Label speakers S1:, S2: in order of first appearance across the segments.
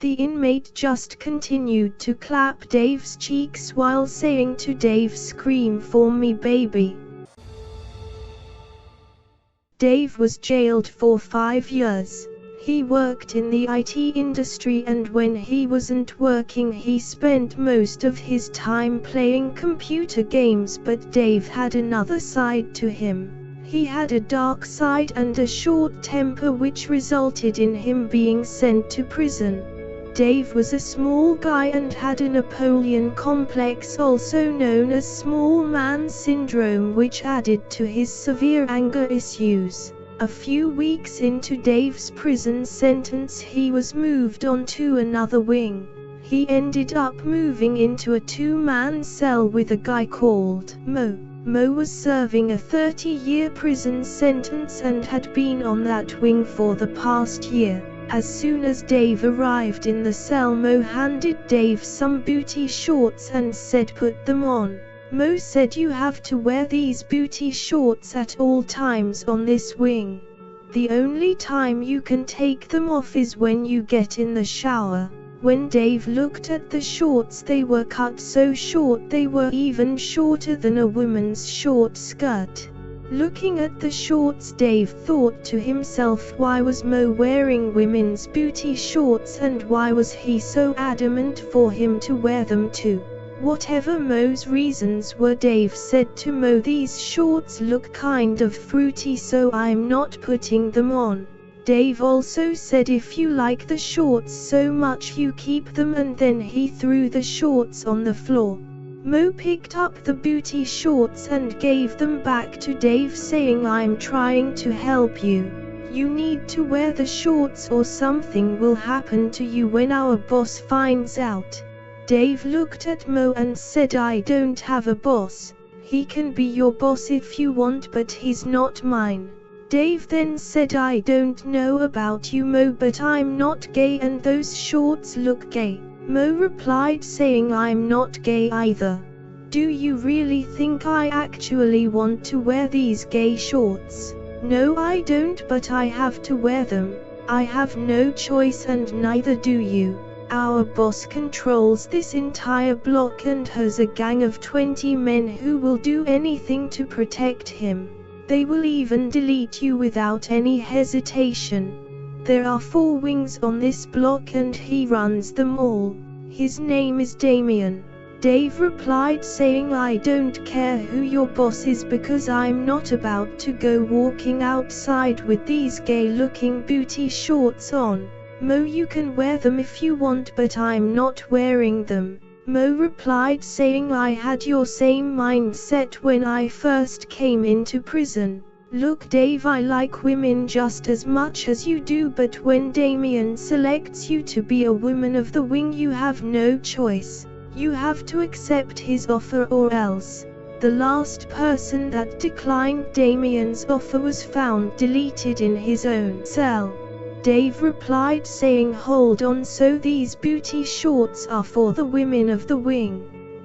S1: The inmate just continued to clap Dave's cheeks while saying to Dave, "Scream for me, baby." Dave was jailed for 5 years. He worked in the IT industry, and when he wasn't working he spent most of his time playing computer games. But Dave had another side to him. He had a dark side and a short temper, which resulted in him being sent to prison. Dave was a small guy and had a Napoleon complex, also known as small man syndrome, which added to his severe anger issues. A few weeks into Dave's prison sentence, he was moved on to another wing. He ended up moving into a 2-man cell with a guy called Mo. Mo was serving a 30-year prison sentence and had been on that wing for the past year. As soon as Dave arrived in the cell, Mo handed Dave some booty shorts and said, "Put them on." Mo said, "You have to wear these booty shorts at all times on this wing. The only time you can take them off is when you get in the shower." When Dave looked at the shorts, they were cut so short they were even shorter than a woman's short skirt. Looking at the shorts, Dave thought to himself, why was Mo wearing women's booty shorts, and why was he so adamant for him to wear them too? Whatever Mo's reasons were, Dave said to Mo, "These shorts look kind of fruity, so I'm not putting them on." Dave also said, "If you like the shorts so much, you keep them," and then he threw the shorts on the floor. Mo picked up the booty shorts and gave them back to Dave, saying, "I'm trying to help you. You need to wear the shorts or something will happen to you when our boss finds out." Dave looked at Mo and said, "I don't have a boss. He can be your boss if you want, but he's not mine." Dave then said, "I don't know about you, Mo, but I'm not gay and those shorts look gay." Mo replied saying, "I'm not gay either. Do you really think I actually want to wear these gay shorts?" "No, I don't, but I have to wear them. I have no choice, and neither do you. Our boss controls this entire block and has a gang of 20 men who will do anything to protect him. They will even delete you without any hesitation. There are 4 wings on this block and he runs them all. His name is Damien." Dave replied saying, "I don't care who your boss is, because I'm not about to go walking outside with these gay-looking booty shorts on. Mo, you can wear them if you want, but I'm not wearing them." Mo replied saying, "I had your same mindset when I first came into prison. Look, Dave, I like women just as much as you do, but when Damien selects you to be a woman of the wing, you have no choice. You have to accept his offer or else." The last person that declined Damien's offer was found deleted in his own cell. Dave replied saying, "Hold on, so these booty shorts are for the women of the wing?"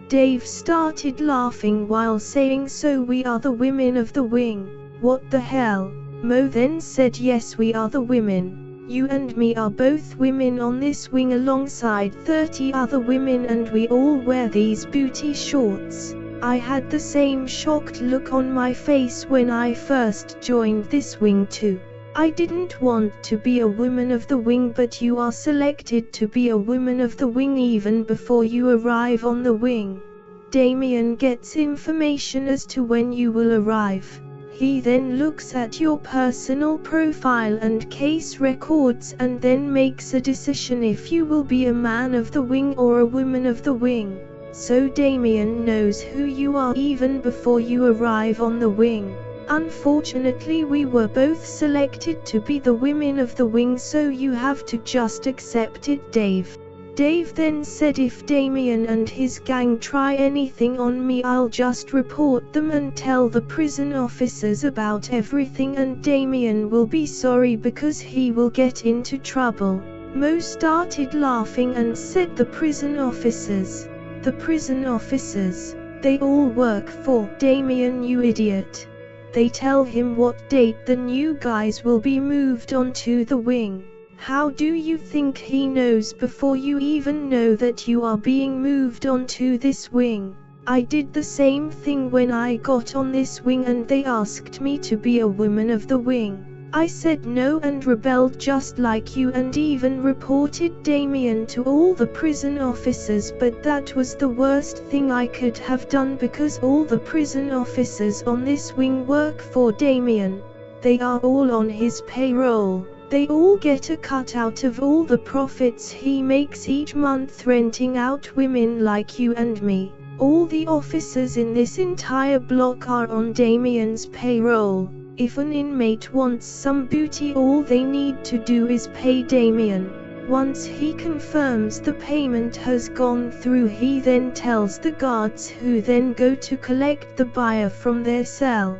S1: Dave started laughing while saying, "So we are the women of the wing? What the hell?" Mo then said, "Yes, we are the women. You and me are both women on this wing alongside 30 other women, and we all wear these booty shorts." I had the same shocked look on my face when I first joined this wing too. I didn't want to be a woman of the wing, but you are selected to be a woman of the wing even before you arrive on the wing. Damien gets information as to when you will arrive. He then looks at your personal profile and case records and then makes a decision if you will be a man of the wing or a woman of the wing. So Damien knows who you are even before you arrive on the wing. Unfortunately, we were both selected to be the women of the wing, so you have to just accept it, Dave. Dave then said, "If Damien and his gang try anything on me, I'll just report them and tell the prison officers about everything, and Damien will be sorry because he will get into trouble." Mo started laughing and said, "The prison officers? The prison officers? They all work for Damien, you idiot. They tell him what date the new guys will be moved on to the wing. How do you think he knows before you even know that you are being moved onto this wing? I did the same thing when I got on this wing and they asked me to be a woman of the wing. I said no and rebelled just like you, and even reported Damien to all the prison officers, but that was the worst thing I could have done because all the prison officers on this wing work for Damien. They are all on his payroll. They all get a cut out of all the profits he makes each month renting out women like you and me. All the officers in this entire block are on Damien's payroll. If an inmate wants some booty, all they need to do is pay Damien. Once he confirms the payment has gone through, he then tells the guards, who then go to collect the buyer from their cell.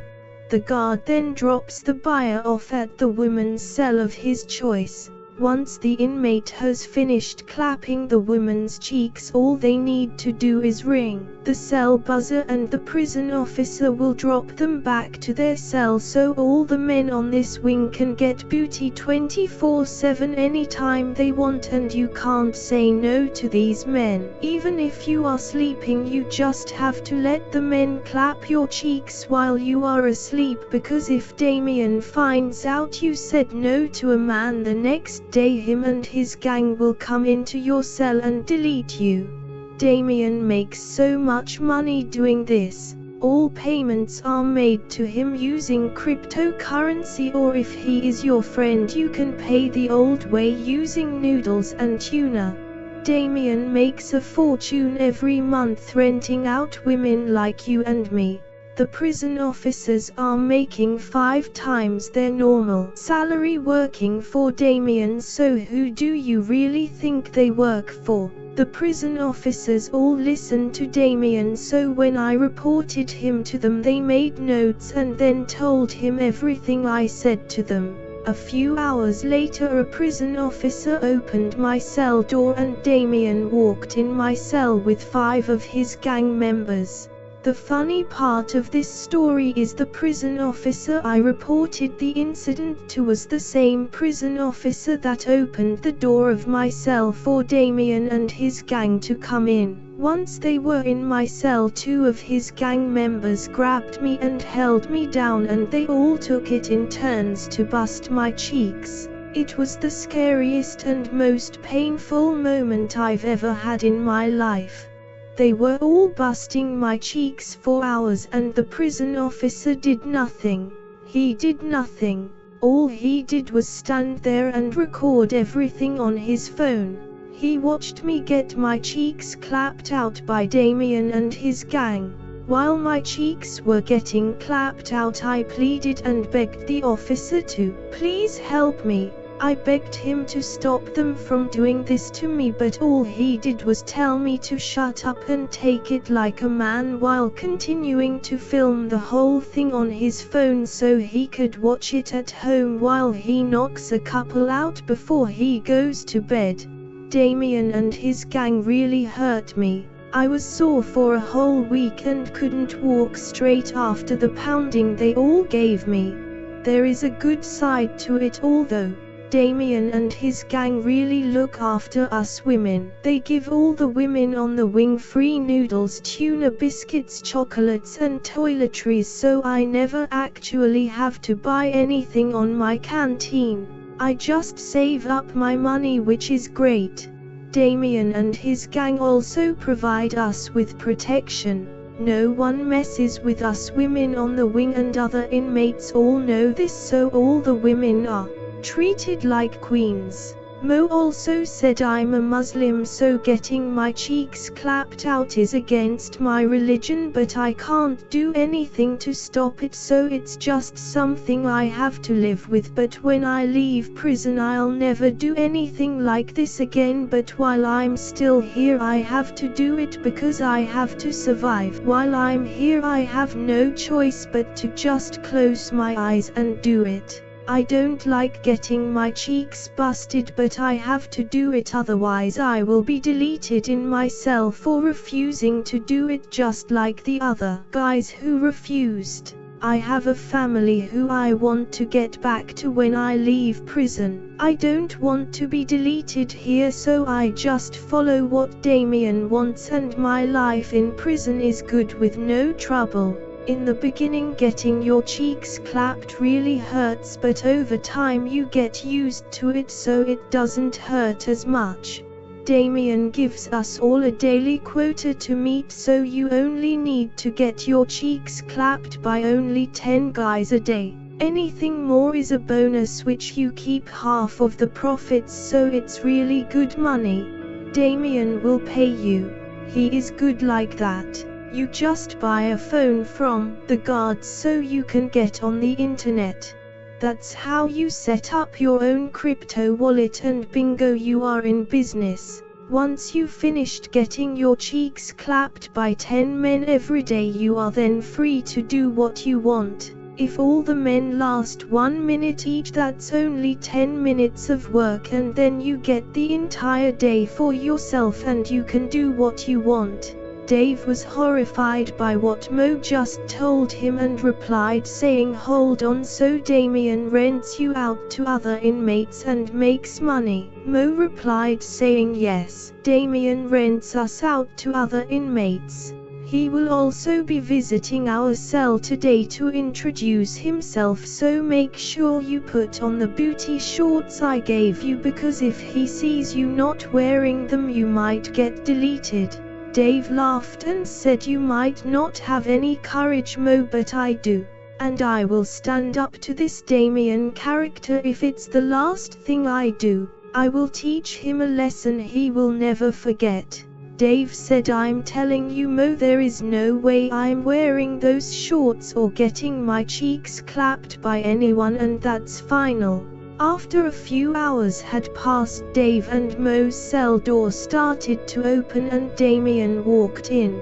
S1: The guard then drops the buyer off at the woman's cell of his choice. Once the inmate has finished clapping the woman's cheeks, all they need to do is ring the cell buzzer and the prison officer will drop them back to their cell, so all the men on this wing can get booty 24/7 anytime they want, and you can't say no to these men. Even if you are sleeping, you just have to let the men clap your cheeks while you are asleep, because if Damien finds out you said no to a man, the next day him and his gang will come into your cell and delete you. Damien makes so much money doing this. All payments are made to him using cryptocurrency, or if he is your friend you can pay the old way using noodles and tuna. Damien makes a fortune every month renting out women like you and me. The prison officers are making 5 times their normal salary working for Damien, so who do you really think they work for? The prison officers all listen to Damien, so when I reported him to them they made notes and then told him everything I said to them. A few hours later a prison officer opened my cell door and Damien walked in my cell with 5 of his gang members. The funny part of this story is the prison officer I reported the incident to was the same prison officer that opened the door of my cell for Damien and his gang to come in. Once they were in my cell, 2 of his gang members grabbed me and held me down, and they all took it in turns to bust my cheeks. It was the scariest and most painful moment I've ever had in my life. They were all busting my cheeks for hours and the prison officer did nothing. He did nothing. All he did was stand there and record everything on his phone. He watched me get my cheeks clapped out by Damien and his gang. While my cheeks were getting clapped out, I pleaded and begged the officer to please help me. I begged him to stop them from doing this to me, but all he did was tell me to shut up and take it like a man, while continuing to film the whole thing on his phone so he could watch it at home while he knocks a couple out before he goes to bed. Damien and his gang really hurt me. I was sore for a whole week and couldn't walk straight after the pounding they all gave me. There is a good side to it all though. Damien and his gang really look after us women. They give all the women on the wing free noodles, tuna, biscuits, chocolates and toiletries, so I never actually have to buy anything on my canteen. I just save up my money, which is great. Damien and his gang also provide us with protection. No one messes with us women on the wing, and other inmates all know this, so all the women are treated like queens. Mo also said I'm a Muslim, so getting my cheeks clapped out is against my religion, but I can't do anything to stop it, so it's just something I have to live with. But when I leave prison I'll never do anything like this again, but while I'm still here I have to do it because I have to survive. While I'm here I have no choice but to just close my eyes and do it. I don't like getting my cheeks busted, but I have to do it, otherwise I will be deleted in my cell for refusing to do it, just like the other guys who refused. I have a family who I want to get back to when I leave prison. I don't want to be deleted here, so I just follow what Damien wants, and my life in prison is good with no trouble. In the beginning, getting your cheeks clapped really hurts, but over time you get used to it, so it doesn't hurt as much. Damien gives us all a daily quota to meet, so you only need to get your cheeks clapped by only 10 guys a day. Anything more is a bonus, which you keep half of the profits, so it's really good money. Damien will pay you. He is good like that. You just buy a phone from the guards so you can get on the internet. That's how you set up your own crypto wallet, and bingo, you are in business. Once you've finished getting your cheeks clapped by 10 men every day, you are then free to do what you want. If all the men last 1 minute each, that's only 10 minutes of work, and then you get the entire day for yourself and you can do what you want. Dave was horrified by what Mo just told him and replied saying, "Hold on, so Damien rents you out to other inmates and makes money?" Mo replied saying, "Yes, Damien rents us out to other inmates. He will also be visiting our cell today to introduce himself, so make sure you put on the booty shorts I gave you, because if he sees you not wearing them you might get deleted." Dave laughed and said, "You might not have any courage, Mo, but I do. And I will stand up to this Damien character if it's the last thing I do. I will teach him a lesson he will never forget." Dave said, "I'm telling you, Mo, there is no way I'm wearing those shorts or getting my cheeks clapped by anyone, and that's final." After a few hours had passed, Dave and Mo's cell door started to open and Damien walked in.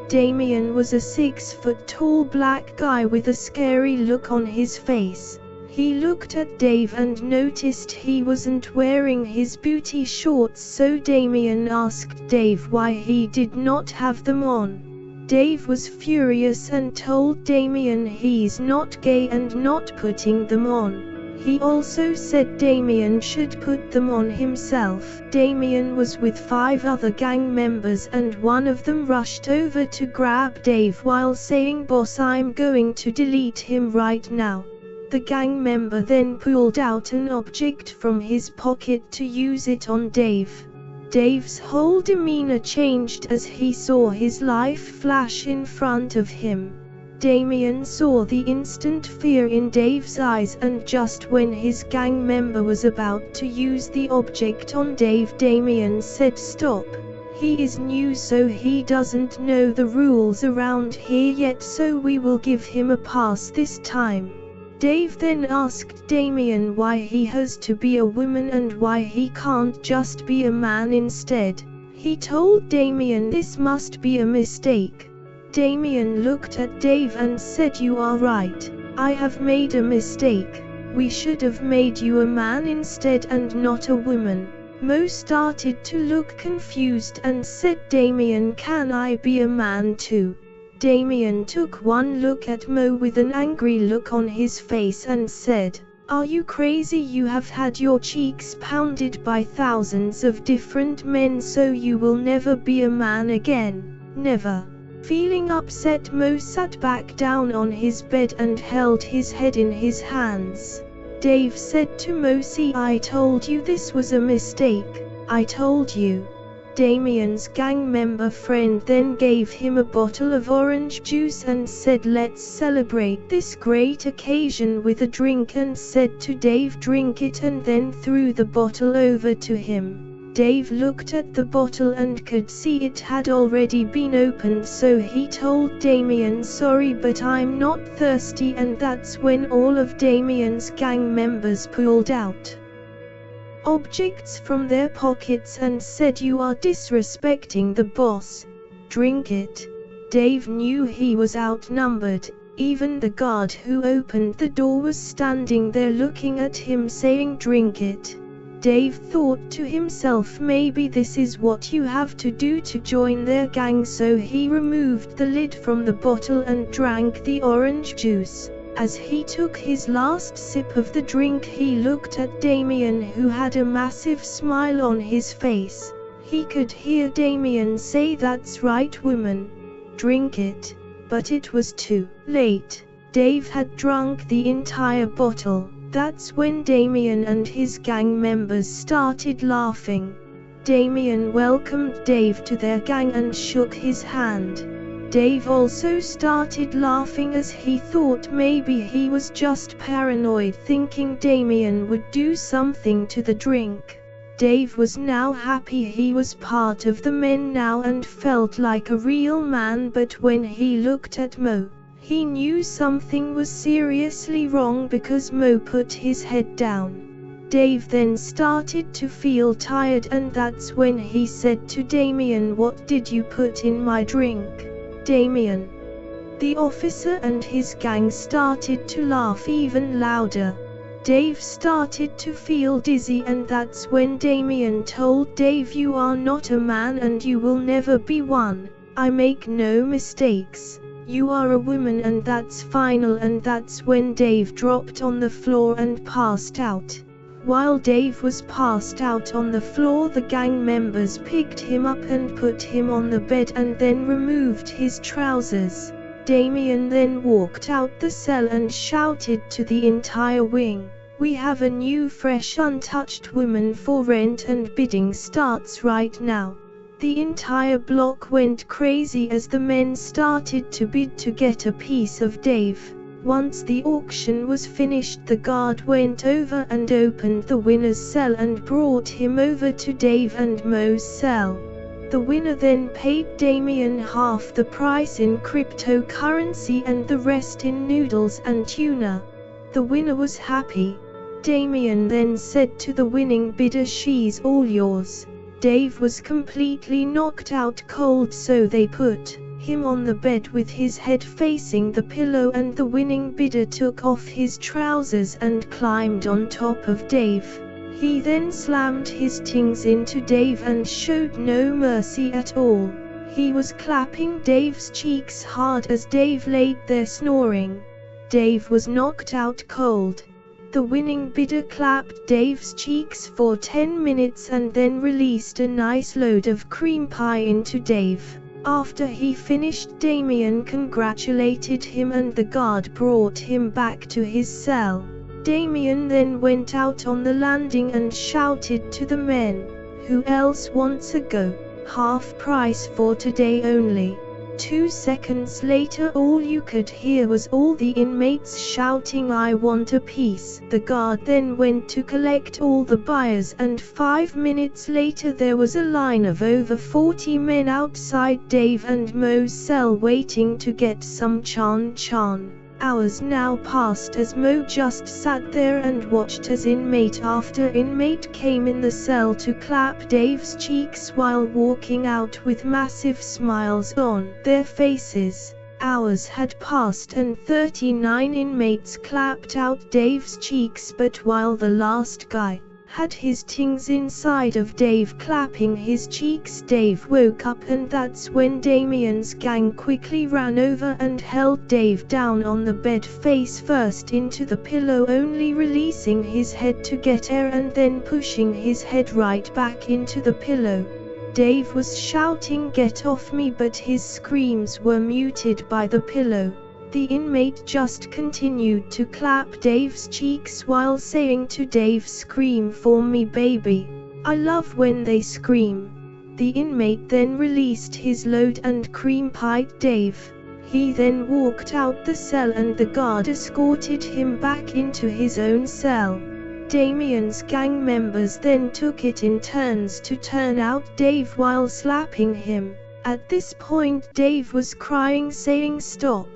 S1: Damien was a 6-foot-tall black guy with a scary look on his face. He looked at Dave and noticed he wasn't wearing his booty shorts, so Damien asked Dave why he did not have them on. Dave was furious and told Damien he's not gay and not putting them on. He also said Damien should put them on himself. Damien was with 5 other gang members and one of them rushed over to grab Dave while saying, "Boss, I'm going to delete him right now." The gang member then pulled out an object from his pocket to use it on Dave. Dave's whole demeanor changed as he saw his life flash in front of him. Damien saw the instant fear in Dave's eyes, and just when his gang member was about to use the object on Dave, Damien said, "Stop. He is new, so he doesn't know the rules around here yet, so we will give him a pass this time." Dave then asked Damien why he has to be a woman and why he can't just be a man instead. He told Damien this must be a mistake. Damien looked at Dave and said, "You are right. I have made a mistake. We should have made you a man instead and not a woman." Mo started to look confused and said, "Damien, can I be a man too?" Damien took one look at Mo with an angry look on his face and said, "Are you crazy? You have had your cheeks pounded by thousands of different men, so you will never be a man again. Never." Feeling upset, Mo sat back down on his bed and held his head in his hands. Dave said to Mo, "See, I told you this was a mistake. I told you." Damien's gang member friend then gave him a bottle of orange juice and said, "Let's celebrate this great occasion with a drink," and said to Dave, "Drink it," and then threw the bottle over to him. Dave looked at the bottle and could see it had already been opened, so he told Damien, "Sorry, but I'm not thirsty," and that's when all of Damien's gang members pulled out objects from their pockets and said, "You are disrespecting the boss. Drink it." Dave knew he was outnumbered. Even the guard who opened the door was standing there looking at him saying, "Drink it." Dave thought to himself, maybe this is what you have to do to join their gang, so he removed the lid from the bottle and drank the orange juice. As he took his last sip of the drink, he looked at Damien, who had a massive smile on his face. He could hear Damien say, "That's right, woman. Drink it." But it was too late. Dave had drunk the entire bottle. That's when Damien and his gang members started laughing. Damien welcomed Dave to their gang and shook his hand. Dave also started laughing as he thought maybe he was just paranoid, thinking Damien would do something to the drink. Dave was now happy he was part of the men now and felt like a real man, but when he looked at Mo, he knew something was seriously wrong because Mo put his head down. Dave then started to feel tired, and that's when he said to Damien, "What did you put in my drink, Damien?" The officer and his gang started to laugh even louder. Dave started to feel dizzy, and that's when Damien told Dave, "You are not a man and you will never be one. I make no mistakes. You are a woman and that's final." And that's when Dave dropped on the floor and passed out. While Dave was passed out on the floor, the gang members picked him up and put him on the bed and then removed his trousers. Damien then walked out the cell and shouted to the entire wing, "We have a new fresh untouched woman for rent and bidding starts right now." The entire block went crazy as the men started to bid to get a piece of Dave. Once the auction was finished, the guard went over and opened the winner's cell and brought him over to Dave and Mo's cell. The winner then paid Damien half the price in cryptocurrency and the rest in noodles and tuna. The winner was happy. Damien then said to the winning bidder, "She's all yours." Dave was completely knocked out cold, so they put him on the bed with his head facing the pillow, and the winning bidder took off his trousers and climbed on top of Dave. He then slammed his tings into Dave and showed no mercy at all. He was clapping Dave's cheeks hard as Dave laid there snoring. Dave was knocked out cold. The winning bidder clapped Dave's cheeks for 10 minutes and then released a nice load of cream pie into Dave. After he finished, Damien congratulated him and the guard brought him back to his cell. Damien then went out on the landing and shouted to the men, "Who else wants a go? Half price for today only." 2 seconds later, all you could hear was all the inmates shouting, "I want a piece." The guard then went to collect all the buyers, and 5 minutes later there was a line of over 40 men outside Dave and Mo's cell waiting to get some chan. Hours now passed as Mo just sat there and watched as inmate after inmate came in the cell to clap Dave's cheeks while walking out with massive smiles on their faces. Hours had passed and 39 inmates clapped out Dave's cheeks, but while the last guy had his tings inside of Dave clapping his cheeks, Dave woke up, and that's when Damien's gang quickly ran over and held Dave down on the bed face first into the pillow, only releasing his head to get air and then pushing his head right back into the pillow. Dave was shouting, "Get off me," but his screams were muted by the pillow. The inmate just continued to clap Dave's cheeks while saying to Dave, "Scream for me, baby. I love when they scream." The inmate then released his load and cream pied Dave. He then walked out the cell and the guard escorted him back into his own cell. Damien's gang members then took it in turns to turn out Dave while slapping him. At this point Dave was crying, saying, "Stop.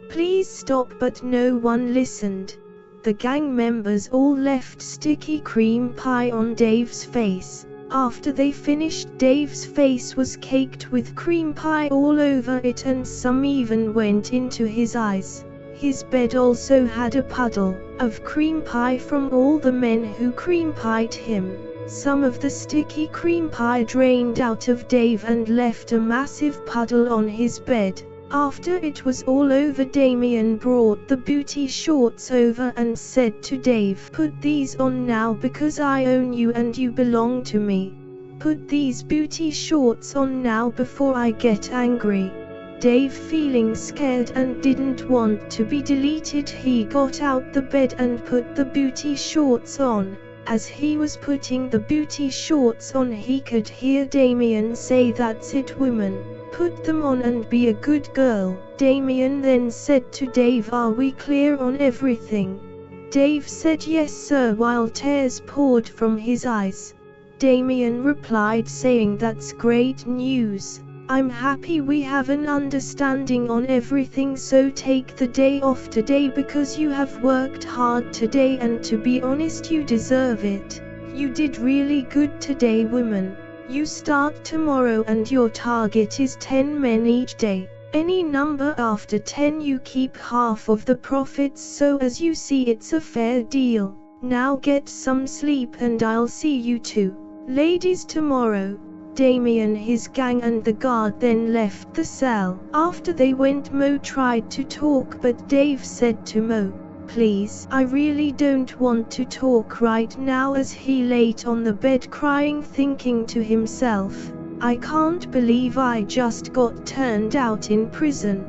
S1: Please stop," but no one listened. The gang members all left sticky cream pie on Dave's face. After they finished, Dave's face was caked with cream pie all over it, and some even went into his eyes. His bed also had a puddle of cream pie from all the men who cream pied him. Some of the sticky cream pie drained out of Dave and left a massive puddle on his bed. After it was all over, Damien brought the booty shorts over and said to Dave, "Put these on now because I own you and you belong to me. Put these booty shorts on now before I get angry." Dave, feeling scared and didn't want to be deleted, he got out the bed and put the booty shorts on. As he was putting the booty shorts on, he could hear Damien say, "That's it, woman. Put them on and be a good girl." Damien then said to Dave, "Are we clear on everything?" Dave said, "Yes, sir," while tears poured from his eyes. Damien replied saying, "That's great news. I'm happy we have an understanding on everything, so take the day off today because you have worked hard today and to be honest you deserve it. You did really good today, woman. You start tomorrow and your target is 10 men each day. Any number after 10 you keep half of the profits, so as you see it's a fair deal. Now get some sleep and I'll see you two ladies tomorrow." Damien, his gang and the guard then left the cell. After they went, Mo tried to talk, but Dave said to Mo, "Please, I really don't want to talk right now," as he laid on the bed crying, thinking to himself, "I can't believe I just got turned out in prison.